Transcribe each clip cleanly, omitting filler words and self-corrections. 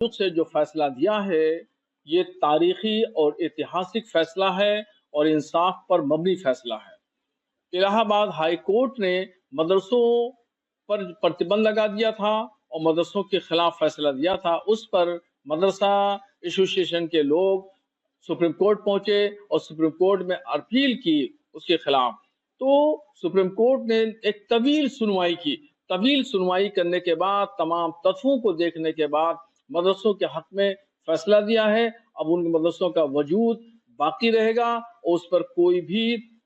سے جو فیصلہ دیا ہے یہ تاریخی اور ایتہاسک فیصلہ ہے اور انصاف پر مبنی فیصلہ ہے۔ الہ آباد ہائی کورٹ نے مدرسوں پر پرتبند لگا دیا تھا اور مدرسوں کے خلاف فیصلہ دیا تھا، اس پر مدرسہ ایسوسی ایشن کے لوگ سپریم کورٹ پہنچے اور سپریم کورٹ میں اپیل کی اس کے خلاف، تو سپریم کورٹ نے ایک طویل سنوائی کی۔ طویل سنوائی کرنے کے بعد تمام تطفوں کو دیکھنے کے بعد مدرسوں کے حق میں فیصلہ دیا ہے۔ اب ان مدرسوں کا وجود باقی رہے گا اور اس پر کوئی بھی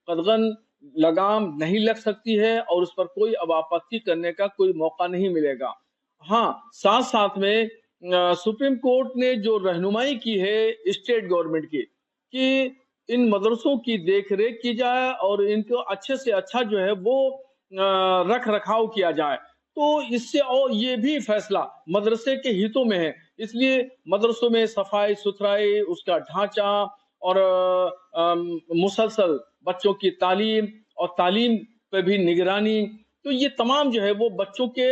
قدغن لگام نہیں لگ سکتی ہے اور اس پر کوئی اب آپتی کرنے کا کوئی موقع نہیں ملے گا۔ ہاں، ساتھ ساتھ میں سپریم کورٹ نے جو رہنمائی کی ہے اسٹیٹ گورنمنٹ کی کہ ان مدرسوں کی دیکھ ریکھ کی جائے اور ان کو اچھے سے اچھا جو ہے وہ رکھ رکھاؤ کیا جائے، تو اس سے اور یہ بھی فیصلہ مدرسے کے ہتوں میں ہے۔ اس لیے مدرسوں میں صفائی ستھرائی، اس کا ڈھانچہ اور مسلسل بچوں کی تعلیم اور تعلیم پہ بھی نگرانی، تو یہ تمام جو ہے وہ بچوں کے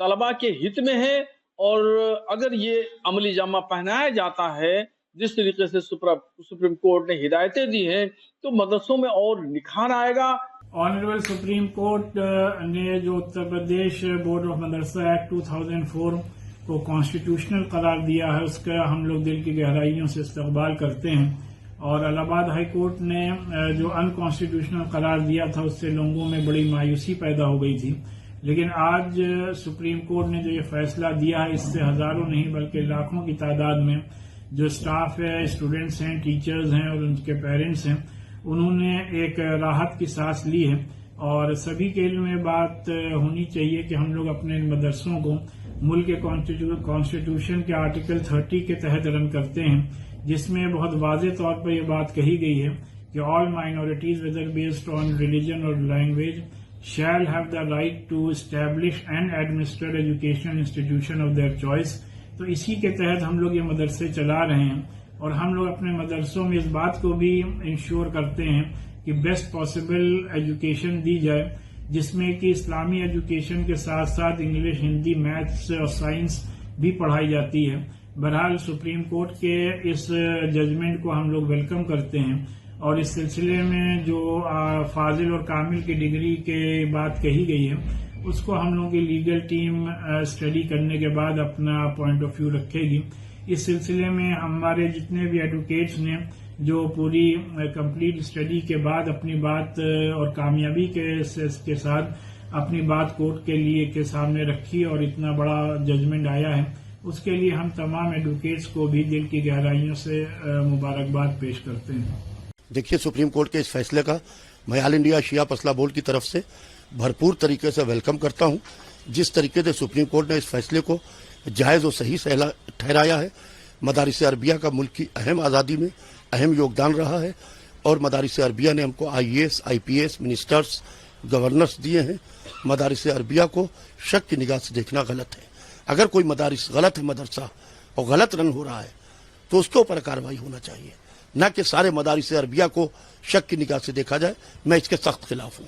طلباء کے ہت میں ہے۔ اور اگر یہ عملی جامہ پہنایا جاتا ہے جس طریقے سے سپریم کورٹ نے ہدایتیں دی ہیں تو مدرسوں میں اور نکھار آئے گا۔ آنریبل سپریم کورٹ نے جو اتر پردیش بورڈ آف مدرسہ ایکٹ 2004 کو کانسٹیٹیوشنل قرار دیا ہے، اس کا ہم لوگ دل کی گہرائیوں سے استقبال کرتے ہیں، اور الہ آباد ہائی کورٹ نے جو ان کانسٹیٹیوشنل قرار دیا تھا اس سے لوگوں میں بڑی مایوسی پیدا ہو گئی تھی، لیکن آج سپریم کورٹ نے جو یہ فیصلہ دیا ہے اس سے ہزاروں نہیں بلکہ لاکھوں کی تعداد میں جو اسٹاف ہے، اسٹوڈنٹس ہیں، ٹیچرز ہیں اور ان کے پیرنٹس ہیں، انہوں نے ایک راحت کی سانس لی ہے۔ اور سبھی کے علم میں بات ہونی چاہیے کہ ہم لوگ اپنے مدرسوں کو ملک کے کانسٹیٹیوشن کے آرٹیکل 30 کے تحت رن کرتے ہیں، جس میں بہت واضح طور پر یہ بات کہی گئی ہے کہ all minorities whether based on religion اور language shall have the right to establish and administer educational institution of their choice۔ تو اسی کے تحت ہم لوگ یہ مدرسے چلا رہے ہیں، اور ہم لوگ اپنے مدرسوں میں اس بات کو بھی انشور کرتے ہیں کہ بیسٹ پاسبل ایجوکیشن دی جائے، جس میں کہ اسلامی ایجوکیشن کے ساتھ ساتھ انگلش، ہندی، میتھس اور سائنس بھی پڑھائی جاتی ہے۔ بہرحال سپریم کورٹ کے اس ججمنٹ کو ہم لوگ ویلکم کرتے ہیں، اور اس سلسلے میں جو فاضل اور کامل کی ڈگری کے بات کہی گئی ہے اس کو ہم لوگوں کی لیگل ٹیم اسٹڈی کرنے کے بعد اپنا پوائنٹ آف ویو رکھے گی۔ اس سلسلے میں ہمارے جتنے بھی ایڈوکیٹس نے جو پوری کمپلیٹ اسٹڈی کے بعد اپنی بات اور کامیابی کے ساتھ اپنی بات کورٹ کے سامنے رکھی اور اتنا بڑا ججمنٹ آیا ہے، اس کے لیے ہم تمام ایڈوکیٹس کو بھی دل کی گہرائیوں سے مبارکباد پیش کرتے ہیں۔ دیکھیے، سپریم کورٹ کے اس فیصلے کا میں آل انڈیا شیعہ پسلا بورڈ کی طرف سے بھرپور طریقے سے ویلکم کرتا ہوں۔ جس طریقے سے سپریم کورٹ نے اس فیصلے کو جائز و صحیح ٹھہرایا ہے، مدارس عربیہ کا ملک کی اہم آزادی میں اہم یوگدان رہا ہے، اور مدارس عربیہ نے ہم کو IAS IPS منسٹرز گورنرز دیے ہیں۔ مدارس عربیہ کو شک کی نگاہ سے دیکھنا غلط ہے۔ اگر کوئی مدارس غلط ہے مدرسہ اور غلط رن ہو رہا ہے تو اس کے اوپر کارروائی ہونا چاہیے، نہ کہ سارے مدارس عربیہ کو شک کی نگاہ سے دیکھا جائے۔ میں اس کے سخت خلاف ہوں،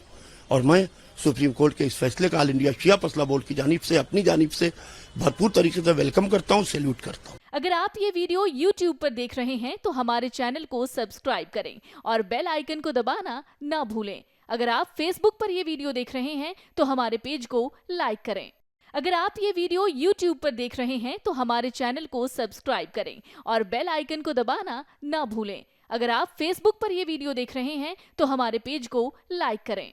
اور میں سپریم کورٹ کے اس فیصلے کا آل انڈیا شیعہ پسلا بورڈ کی جانب سے اپنی جانب سے بھرپور طریقے سے ویلکم کرتا ہوں، سیلیوٹ کرتا ہوں۔ اگر آپ یہ ویڈیو YouTube پر دیکھ رہے ہیں تو ہمارے چینل کو سبسکرائب کریں اور بیل آئیکن کو دبانا نہ بھولیں۔ اگر آپ فیس بک پر یہ ویڈیو دیکھ رہے ہیں تو ہمارے پیج کو لائک کریں۔ اگر آپ یہ ویڈیو YouTube پر دیکھ رہے ہیں تو ہمارے چینل کو سبسکرائب کریں اور بیل آئیکن کو دبانا نہ بھولیں۔ اگر آپ فیس بک پر یہ ویڈیو دیکھ رہے ہیں تو ہمارے پیج کو لائک کریں۔